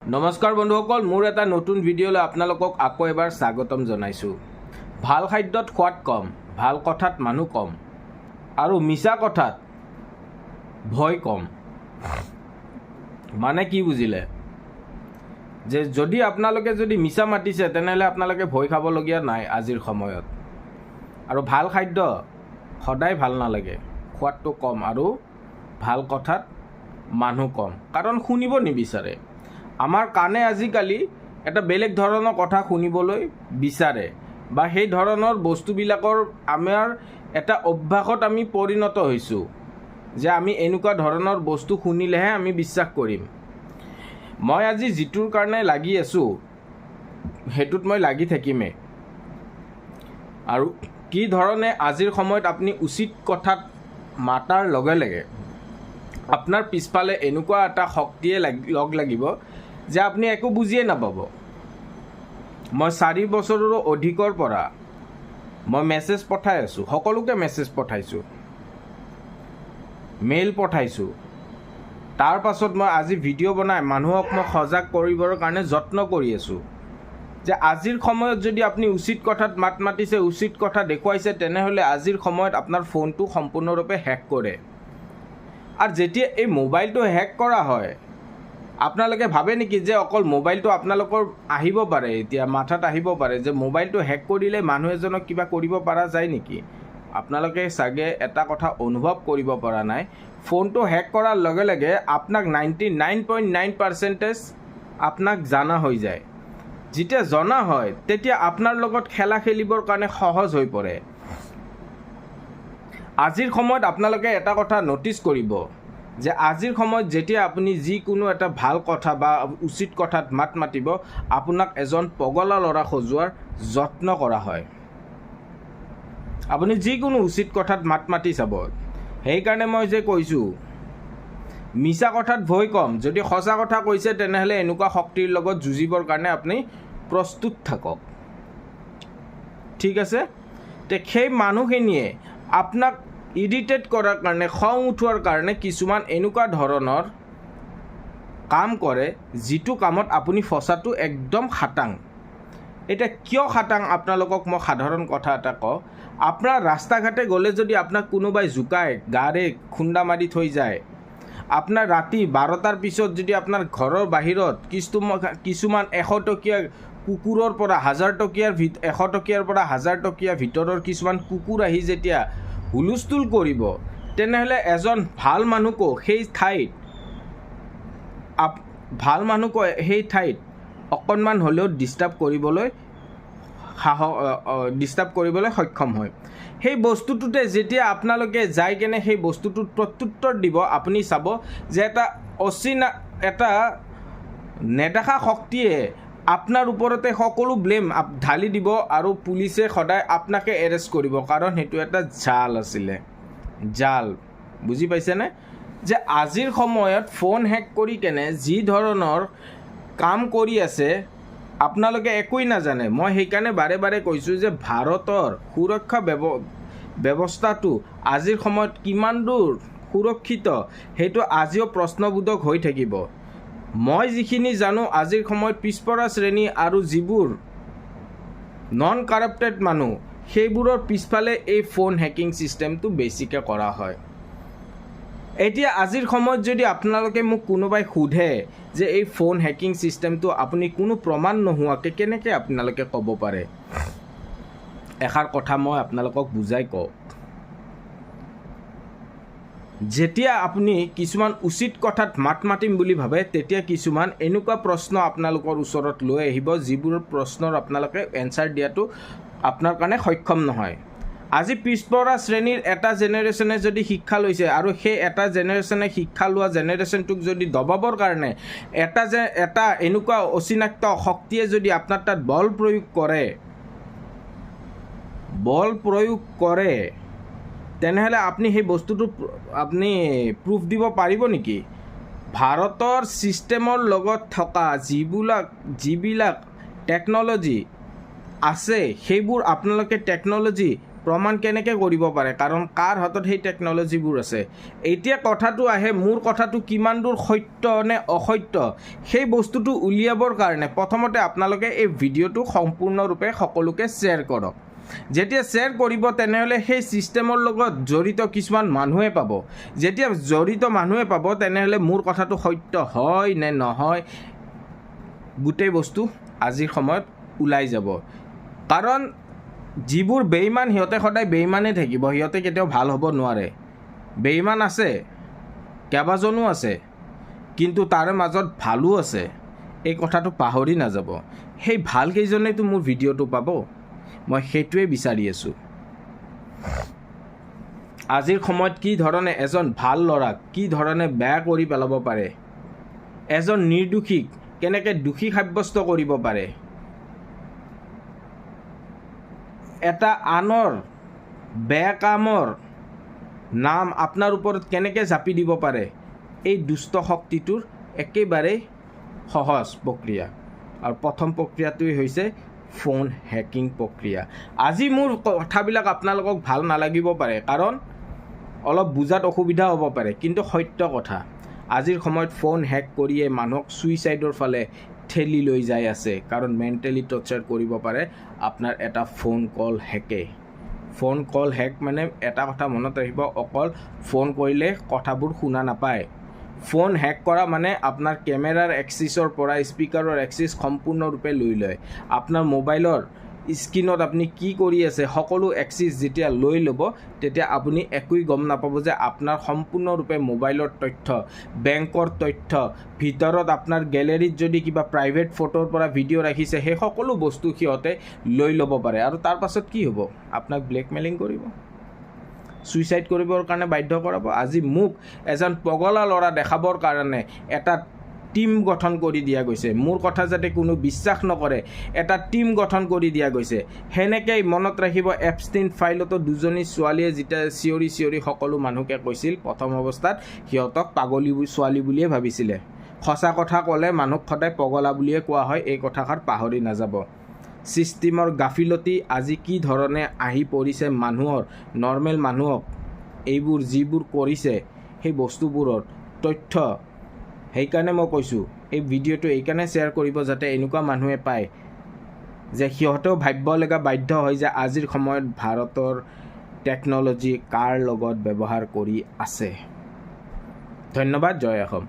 নমস্কাৰ বন্ধুসকল, মোৰ এটা নতুন ভিডিঅ'লৈ আপোনালোকক আকৌ এবাৰ স্বাগতম জনাইছোঁ। ভাল খাদ্যত সোৱাদ কম, ভাল কথাত মানুহ কম আৰু মিছা কথাত ভয় কম। মানে কি বুজিলে? যে যদি আপোনালোকে যদি মিছা মাতিছে তেনেহ'লে আপোনালোকে ভয় খাবলগীয়া নাই আজিৰ সময়ত। আৰু ভাল খাদ্য সদায় ভাল নালাগে, সোৱাদটো কম আৰু ভাল কথাত মানুহ কম, কাৰণ শুনিব নিবিচাৰে। আমাৰ কাণে আজিকালি এটা বেলেগ ধৰণৰ কথা শুনিবলৈ বিচাৰে বা সেই ধৰণৰ বস্তুবিলাকৰ আমাৰ এটা অভ্যাসত আমি পৰিণত হৈছোঁ যে আমি এনেকুৱা ধৰণৰ বস্তু শুনিলেহে আমি বিশ্বাস কৰিম। মই আজি যিটোৰ কাৰণে লাগি আছোঁ সেইটোত মই লাগি থাকিমেই। আৰু কি ধৰণে আজিৰ সময়ত আপুনি উচিত কথাত মাতাৰ লগে লগে আপোনাৰ পিছফালে এনেকুৱা এটা শক্তিয়ে লগ লাগিব যে আপুনি একো বুজিয়ে নাপাব। মই 4 বছৰৰো অধিকৰ পৰা মই মেছেজ পঠাই আছোঁ, সকলোকে মেছেজ পঠাইছোঁ, মেইল পঠাইছোঁ। তাৰ পাছত মই আজি ভিডিঅ' বনাই মানুহক মই সজাগ কৰিবৰ কাৰণে যত্ন কৰি আছোঁ যে আজিৰ সময়ত যদি আপুনি উচিত কথাত মাত মাতিছে, উচিত কথা দেখুৱাইছে, তেনেহ'লে আজিৰ সময়ত আপোনাৰ ফোনটো সম্পূৰ্ণৰূপে হেক কৰে। আৰু যেতিয়া এই মোবাইলটো হেক কৰা হয়, আপোনালোকে ভাবে নেকি যে অকল মোবাইলটো আপোনালোকৰ আহিব পাৰে, এতিয়া মাথাত আহিব পাৰে যে মোবাইলটো হেক কৰিলে মানুহ এজনক কিবা কৰিব পৰা যায় নেকি? আপোনালোকে চাগে এটা কথা অনুভৱ কৰিব পৰা নাই। ফোনটো হেক কৰাৰ লগে লগে আপোনাক 99.9% আপোনাক জনা হৈ যায়। যেতিয়া জনা হয় তেতিয়া আপোনাৰ লগত খেলা খেলিবৰ কাৰণে সহজ হৈ পৰে। আজিৰ সময়ত আপোনালোকে এটা কথা ন'টিছ কৰিব যে আজিৰ সময়ত যেতিয়া আপুনি যিকোনো এটা ভাল কথা বা উচিত কথাত মাত মাতিব, আপোনাক এজন পগলা ল'ৰা সজোৱাৰ যত্ন কৰা হয়। আপুনি যিকোনো উচিত কথাত মাত মাতি চাব। সেইকাৰণে মই যে কৈছোঁ মিছা কথাত ভয় কম, যদি সঁচা কথা কৈছে তেনেহ'লে এনেকুৱা শক্তিৰ লগত যুঁজিবৰ কাৰণে আপুনি প্ৰস্তুত থাকক। ঠিক আছে? সেই মানুহখিনিয়ে আপোনাক ইৰিটেট কৰাৰ কাৰণে, খং উঠোৱাৰ কাৰণে কিছুমান এনেকুৱা ধৰণৰ কাম কৰে যিটো কামত আপুনি ফচাটো একদম খাটাং। এতিয়া কিয় খাটাং আপোনালোকক মই সাধাৰণ কথা এটা কওঁ। আপোনাৰ ৰাস্তা ঘাটে গ'লে যদি আপোনাক কোনোবাই জোকায়, গাড়ী খুন্দা মাৰি থৈ যায়, আপোনাৰ ৰাতি 12টাৰ পিছত যদি আপোনাৰ ঘৰৰ বাহিৰত কিছুমান 100 টকীয়া কুকুৰৰ পৰা 1000 টকীয়াৰ 100 টকীয়াৰ পৰা 1000 টকীয়া ভিতৰৰ কিছুমান কুকুৰ আহি যেতিয়া হুলস্থুল কৰিব, তেনেহ'লে এজন ভাল মানুহকো সেই ঠাইত অকণমান হ'লেও ডিষ্টাৰ্ব কৰিবলৈ সক্ষম হয়। সেই বস্তুটোতে যেতিয়া আপোনালোকে যাই কেনে সেই বস্তুটোত প্ৰত্যুত্তৰ দিব, আপুনি চাব যে এটা নেদেখা শক্তিয়ে আপোনাৰ ওপৰতে সকলো ব্লেম ঢালি দিব আৰু পুলিচে সদায় আপোনাকে এৰেষ্ট কৰিব, কাৰণ সেইটো এটা জাল আছিলে। জাল, বুজি পাইছেনে? যে আজিৰ সময়ত ফোন হেক কৰি কেনে যি ধৰণৰ কাম কৰি আছে আপোনালোকে একোৱেই নাজানে। মই সেইকাৰণে বাৰে বাৰে কৈছোঁ যে ভাৰতৰ সুৰক্ষা ব্যৱস্থাটো আজিৰ সময়ত কিমান দূৰ সুৰক্ষিত সেইটো আজিও প্ৰশ্নবোধক হৈ থাকিব। মই যিখিনি জানো, আজিৰ সময়ত পিছপৰা শ্ৰেণী আৰু যিবোৰ নন কাৰাপ্টেড মানুহ, সেইবোৰৰ পিছফালে এই ফোন হেকিং ছিষ্টেমটো বেছিকৈ কৰা হয়। এতিয়া আজিৰ সময়ত যদি আপোনালোকে মোক কোনোবাই সোধে যে এই ফোন হেকিং ছিষ্টেমটো আপুনি কোনো প্ৰমাণ নোহোৱাকৈ কেনেকৈ আপোনালোকে ক'ব পাৰে, এষাৰ কথা মই আপোনালোকক বুজাই কওঁ। যেতিয়া আপুনি কিছুমান উচিত কথাত মাত মাতিম বুলি ভাবে, তেতিয়া কিছুমান এনেকুৱা প্ৰশ্ন আপোনালোকৰ ওচৰত লৈ আহিব যিবোৰ প্ৰশ্নৰ আপোনালোকে এনচাৰ দিয়াটো আপোনাৰ কাৰণে সক্ষম নহয়। আজি পিছপৰা শ্ৰেণীৰ এটা জেনেৰেশ্যনে যদি শিক্ষা লৈছে আৰু সেই এটা জেনেৰেশ্যনে শিক্ষা লোৱা জেনেৰেশ্যনটোক যদি দবাবৰ কাৰণে এটা এনেকুৱা অচিনাক্ত শক্তিয়ে যদি আপোনাৰ তাত বল প্ৰয়োগ কৰে, তেনেহ'লে আপুনি সেই বস্তুটো আপুনি প্ৰুফ দিব পাৰিব নেকি? ভাৰতৰ ছিষ্টেমৰ লগত থকা যিবিলাক টেকন'লজি আছে, সেইবোৰ আপোনালোকে টেকন'লজি প্ৰমাণ কেনেকৈ কৰিব পাৰে, কাৰণ কাৰ হাতত সেই টেকন'লজিবোৰ আছে। এতিয়া কথাটো আহে, মোৰ কথাটো কিমান দূৰ সত্য নে অসত্য সেই বস্তুটো উলিয়াবৰ কাৰণে প্ৰথমতে আপোনালোকে এই ভিডিঅ'টো সম্পূৰ্ণৰূপে সকলোকে শ্বেয়াৰ কৰক। যেতিয়া শ্বেয়াৰ কৰিব তেনেহ'লে সেই ছিষ্টেমৰ লগত জড়িত কিছুমান মানুহে পাব। যেতিয়া জড়িত মানুহে পাব তেনেহ'লে মোৰ কথাটো সত্য হয় নে নহয় গোটেই বস্তু আজিৰ সময়ত ওলাই যাব। কাৰণ যিবোৰ বেইমান সিহঁতে সদায় বেইমানেই থাকিব, সিহঁতে কেতিয়াও ভাল হ'ব নোৱাৰে। বেইমান আছে, কেইবাজনো আছে, কিন্তু তাৰে মাজত ভালো আছে, এই কথাটো পাহৰি নাযাব। সেই ভালকেইজনেতো মোৰ ভিডিঅ'টো পাব, মই সেইটোৱে বিচাৰি আছোঁ। আজিৰ সময়ত কি ধৰণে এজন ভাল ল'ৰাক কি ধৰণে বেয়া কৰি পেলাব পাৰে, এজন নিৰ্দোষীক কেনেকৈ দোষী সাব্যস্ত কৰিব পাৰে, এটা আনৰ বেয়া কামৰ নাম আপোনাৰ ওপৰত কেনেকৈ জাপি দিব পাৰে, এই দুষ্ট শক্তিটোৰ একেবাৰে সহজ প্ৰক্ৰিয়া। আৰু প্ৰথম প্ৰক্ৰিয়াটোৱে হৈছে ফোন হেকিং প্ৰক্ৰিয়া। আজি মোৰ কথাবিলাক আপোনালোকক ভাল নালাগিব পাৰে, কাৰণ অলপ বুজাত অসুবিধা হ'ব পাৰে, কিন্তু সত্য কথা। আজিৰ সময়ত ফোন হেক কৰিয়ে মানুহক ছুইচাইডৰ ফালে ঠেলি লৈ যাই আছে, কাৰণ মেণ্টেলি টৰ্চাৰ কৰিব পাৰে আপোনাৰ এটা ফোন কল হেকে। ফোন কল হেক মানে এটা কথা মনত ৰাখিব, অকল ফোন কৰিলে কথাবোৰ শুনা নাপায়। ফোন হেক কৰা মানে আপোনাৰ কেমেৰাৰ এক্সিছৰ পৰা স্পীকাৰৰ এক্সিছ সম্পূৰ্ণৰূপে লৈ লয়। আপোনাৰ মোবাইলৰ স্ক্ৰীণত আপুনি কি কৰি আছে সকলো এক্সিছ যেতিয়া লৈ ল'ব, তেতিয়া আপুনি একোৱেই গম নাপাব যে আপোনাৰ সম্পূৰ্ণৰূপে মোবাইলৰ তথ্য, বেংকৰ তথ্য, ভিতৰত আপোনাৰ গেলেৰীত যদি কিবা প্ৰাইভেট ফটোৰ পৰা ভিডিঅ' ৰাখিছে সেই সকলো বস্তু সিহঁতে লৈ ল'ব পাৰে। আৰু তাৰ পাছত কি হ'ব, আপোনাক ব্লেকমেইলিং কৰিব, ছুইচাইড কৰিবৰ কাৰণে বাধ্য কৰাব। আজি মোক এজন পগলা ল'ৰা দেখাবৰ কাৰণে এটা টিম গঠন কৰি দিয়া গৈছে, মোৰ কথা যাতে কোনো বিশ্বাস নকৰে এটা টিম গঠন কৰি দিয়া গৈছে। সেনেকৈ মনত ৰাখিব, এপষ্টিন ফাইলতো দুজনী ছোৱালীয়ে যেতিয়া চিঞৰি চিঞৰি সকলো মানুহকে কৈছিল, প্ৰথম অৱস্থাত সিহঁতক পাগলী ছোৱালী বুলিয়ে ভাবিছিলে। সঁচা কথা ক'লে মানুহক সদায় পগলা বুলিয়ে কোৱা হয়, এই কথাষাৰ পাহৰি নাযাব। ছিষ্টেমৰ গাফিলতি আজি কি ধৰণে আহি পৰিছে মানুহৰ, নৰ্মেল মানুহক এইবোৰ যিবোৰ কৰিছে সেই বস্তুবোৰৰ তথ্য। সেইকাৰণে মই কৈছোঁ এই ভিডিঅ'টো এইকাৰণে শ্বেয়াৰ কৰিব যাতে এনেকুৱা মানুহে পায় যে সিহঁতেও ভাবিব লগা বাধ্য হয় যে আজিৰ সময়ত ভাৰতৰ টেকন'লজি কাৰ লগত ব্যৱহাৰ কৰি আছে। ধন্যবাদ। জয় অসম।